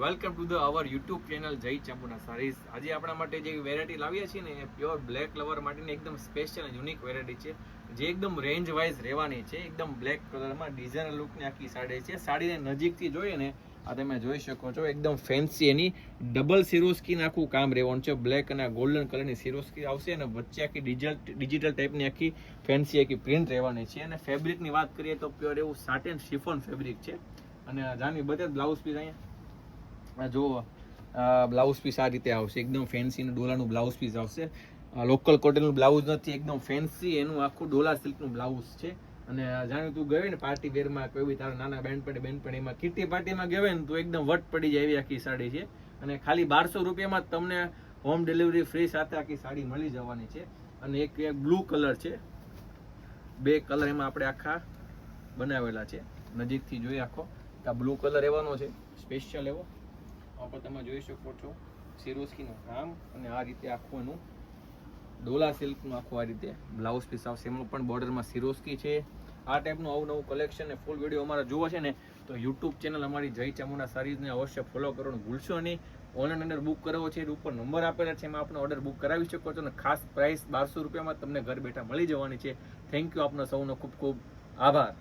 Welcome to the our YouTube channel જય Chamunda saris. આજે આપણા માટે જે વેરાયટી લાવીએ છીએ ને એ પ્યોર બ્લેક લવર માટેની એકદમ સ્પેશિયલ અને યુનિક વેરાયટી છે, જે એકદમ રેન્જ વાઇઝ રહેવાની છે. એકદમ બ્લેક કલરમાં ડિઝાઇનર લુકની આખી સાડી છે. સાડીને નજીકથી જોઈએ ને આ તમે જોઈ શકો છો, એકદમ ફેન્સી એની ડબલ સિરોસ્કીનું આખું કામ રહેવાનું છે. બ્લેક અને ગોલ્ડન કલરની સિરોસ્કી આવશે અને વચ્ચે આખી ડિજિટલ ટાઈપની આખી ફેન્સી આખી પ્રિન્ટ રહેવાની છે. અને ફેબ્રિકની વાત કરીએ તો પ્યોર એવું સાટેન શિફોન ફેબ્રિક છે. અને જાની બધે બ્લાઉઝ પીસ અહીંયા જો બ્લાઉઝ પીસ આ રીતે આવશે, એકદમ ફેન્સી ડોલાનું બ્લાઉઝ પીસ આવશે. લોકલ કોટનનું બ્લાઉઝ નથી, એકદમ ફેન્સી એનું આખું ડોલા સિલ્કનું બ્લાઉઝ છે. અને જાણે તું ગયો ને પાર્ટી વેરમાં, કોઈ બી તારા નાના બેનપણીમાં કિટી પાર્ટીમાં ગયો ને તો એકદમ વટ પડી જાય એવી આખી સાડી છે. અને ખાલી 1200 રૂપિયામાં તમને હોમ ડિલિવરી ફ્રી સાથે આખી સાડી મળી જવાની છે. અને એક બ્લુ કલર છે, બે કલર એમાં આપણે આખા બનાવેલા છે. નજીકથી જોઈએ આખો આ બ્લુ કલર એવાનો છે, સ્પેશિયલ એવો. આપણે તમે જોઈ શકો છો સિરોસ્કીનું કામ અને આ રીતે આખું એનું ડોલા સિલ્કનું આખું આ રીતે બ્લાઉઝ પીસ આવશે. એમાં પણ બોર્ડરમાં સિરોસ્કી છે. આ ટાઈપનું અવનવું કલેક્શન ને ફૂલ વિડીયો અમારા જોવો છે ને તો યુટ્યુબ ચેનલ અમારી જય ચામુંડા સારીઝને અવશ્ય ફોલો કરવાનું ભૂલશો નહીં. ઓનલાઈન ઓર્ડર બુક કરવો છે, ઉપર નંબર આપેલા છે, એમાં આપણે ઓર્ડર બુક કરાવી શકો છો. અને ખાસ પ્રાઇસ 1200 રૂપિયામાં તમને ઘર બેઠા મળી જવાની છે. થેન્ક યુ, આપનો સૌનો ખૂબ ખૂબ આભાર.